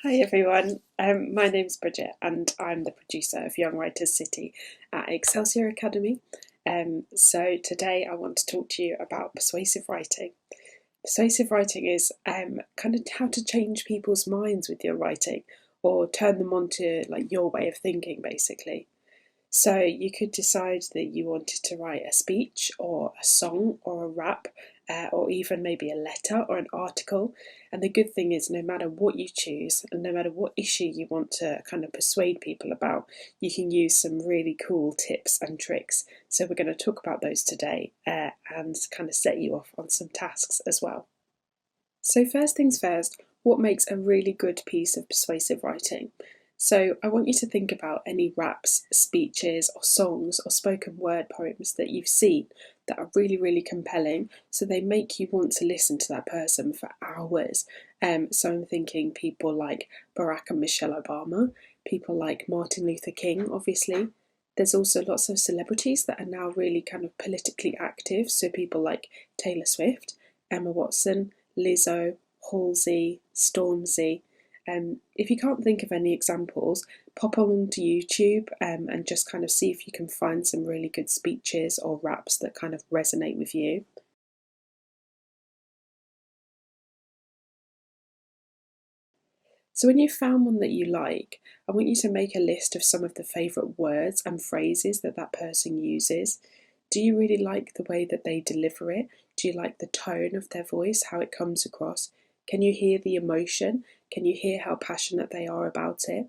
Hi everyone, my name's Bridget and I'm the producer of Young Writers City at Excelsior Academy. So today I want to talk to you about persuasive writing. Persuasive writing is kind of how to change people's minds with your writing or turn them onto like your way of thinking basically. So you could decide that you wanted to write a speech or a song or a rap or even maybe a letter or an article. And the good thing is, no matter what you choose and no matter what issue you want to kind of persuade people about, you can use some really cool tips and tricks. So we're going to talk about those today and kind of set you off on some tasks as well. So, first things first, what makes a really good piece of persuasive writing? So, I want you to think about any raps, speeches, or songs or spoken word poems that you've seen that are really, really compelling. So, they make you want to listen to that person for hours. So, I'm thinking people like Barack and Michelle Obama, people like Martin Luther King, obviously. There's also lots of celebrities that are now really kind of politically active. So, people like Taylor Swift, Emma Watson, Lizzo, Halsey, Stormzy. If you can't think of any examples, pop along to YouTube and just kind of see if you can find some really good speeches or raps that kind of resonate with you. So, when you've found one that you like, I want you to make a list of some of the favourite words and phrases that that person uses. Do you really like the way that they deliver it? Do you like the tone of their voice, how it comes across? Can you hear the emotion? Can you hear how passionate they are about it?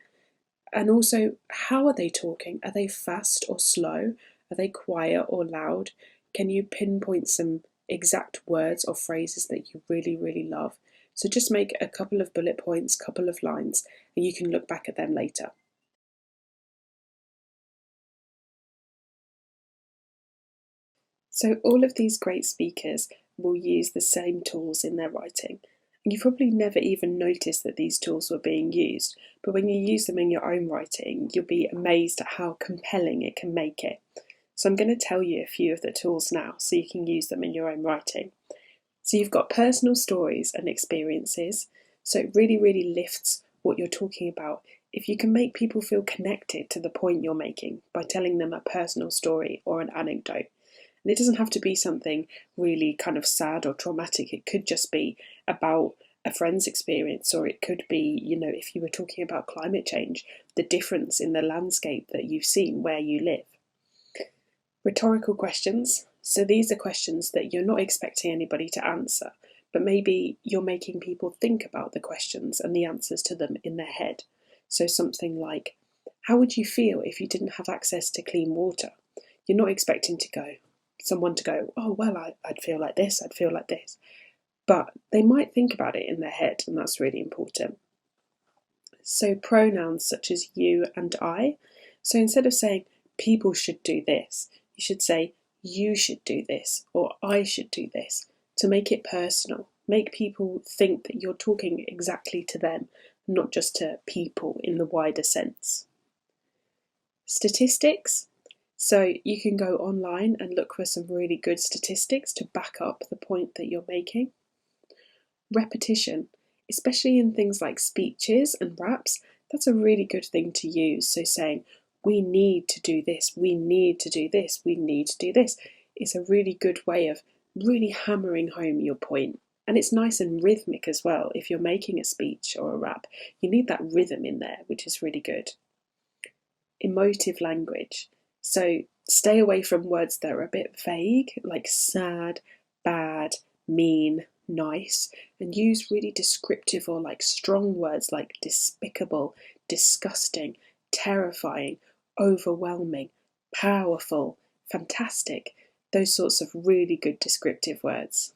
And also, how are they talking? Are they fast or slow? Are they quiet or loud? Can you pinpoint some exact words or phrases that you really, really love? So just make a couple of bullet points, couple of lines, and you can look back at them later. So all of these great speakers will use the same tools in their writing. And you probably never even noticed that these tools were being used, but when you use them in your own writing, you'll be amazed at how compelling it can make it. So I'm going to tell you a few of the tools now so you can use them in your own writing. So you've got personal stories and experiences. So it really, really lifts what you're talking about. If you can make people feel connected to the point you're making by telling them a personal story or an anecdote. And it doesn't have to be something really kind of sad or traumatic. It could just be about a friend's experience, or it could be, if you were talking about climate change, the difference in the landscape that you've seen where you live. Rhetorical questions. So these are questions that you're not expecting anybody to answer, but maybe you're making people think about the questions and the answers to them in their head. So something like, how would you feel if you didn't have access to clean water? You're not expecting someone to go, oh, well, I'd feel like this, I'd feel like this. But they might think about it in their head, and that's really important. So pronouns such as you and I. So instead of saying people should do this, you should say you should do this or I should do this to make it personal. Make people think that you're talking exactly to them, not just to people in the wider sense. Statistics. So you can go online and look for some really good statistics to back up the point that you're making. Repetition, especially in things like speeches and raps, that's a really good thing to use. So saying, we need to do this, we need to do this, we need to do this, is a really good way of really hammering home your point. And it's nice and rhythmic as well. If you're making a speech or a rap, you need that rhythm in there, which is really good. Emotive language. So stay away from words that are a bit vague, like sad, bad, mean, nice, and use really descriptive or like strong words like despicable, disgusting, terrifying, overwhelming, powerful, fantastic, those sorts of really good descriptive words.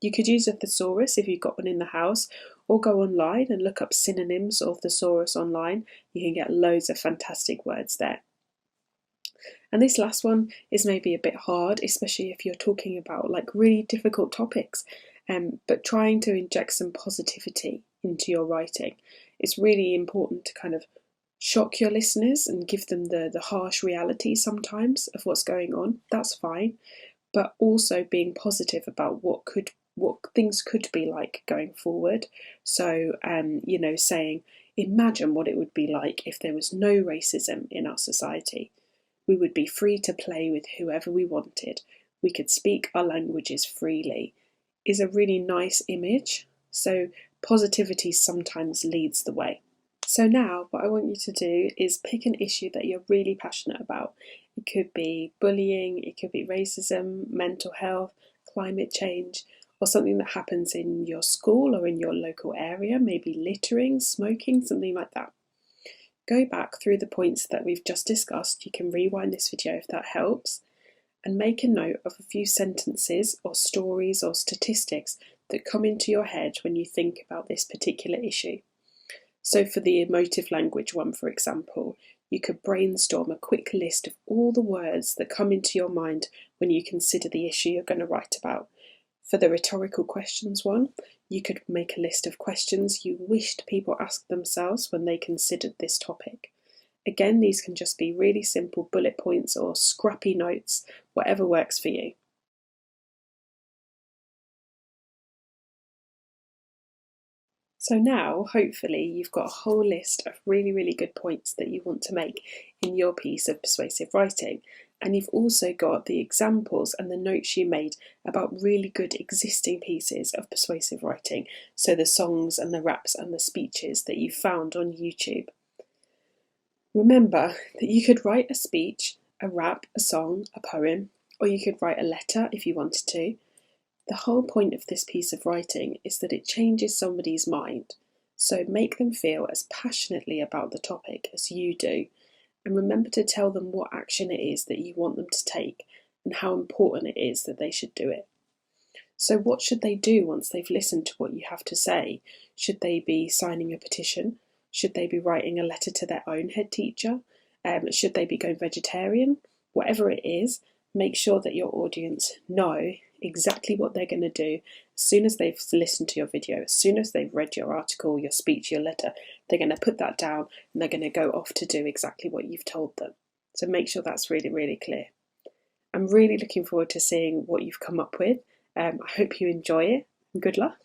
You could use a thesaurus if you've got one in the house, or go online and look up synonyms of thesaurus online. You can get loads of fantastic words there. And this last one is maybe a bit hard, especially if you're talking about like really difficult topics, but trying to inject some positivity into your writing. It's really important to kind of shock your listeners and give them the harsh reality sometimes of what's going on. That's fine, but also being positive about what things could be like going forward. So, saying Imagine what it would be like if there was no racism in our society. We would be free to play with whoever we wanted. We could speak our languages freely. Is a really nice image. So positivity sometimes leads the way. So now what I want you to do is pick an issue that you're really passionate about. It could be bullying, it could be racism, mental health, climate change, or something that happens in your school or in your local area, maybe littering, smoking, something like that. Go back through the points that we've just discussed. You can rewind this video if that helps, and make a note of a few sentences or stories or statistics that come into your head when you think about this particular issue. So for the emotive language one, for example, you could brainstorm a quick list of all the words that come into your mind when you consider the issue you're going to write about. For the rhetorical questions one, you could make a list of questions you wished people asked themselves when they considered this topic. Again, these can just be really simple bullet points or scrappy notes, whatever works for you. So now, hopefully, you've got a whole list of really, really good points that you want to make in your piece of persuasive writing. And you've also got the examples and the notes you made about really good existing pieces of persuasive writing. So the songs and the raps and the speeches that you found on YouTube. Remember that you could write a speech, a rap, a song, a poem, or you could write a letter if you wanted to. The whole point of this piece of writing is that it changes somebody's mind, so make them feel as passionately about the topic as you do, and remember to tell them what action it is that you want them to take and how important it is that they should do it. So what should they do once they've listened to what you have to say? Should they be signing a petition? Should they be writing a letter to their own head teacher? Should they be going vegetarian? Whatever it is, make sure that your audience know exactly what they're going to do as soon as they've listened to your video, as soon as they've read your article, your speech, your letter. They're going to put that down and they're going to go off to do exactly what you've told them. So make sure that's really, really clear. I'm really looking forward to seeing what you've come up with. I hope you enjoy it, and good luck.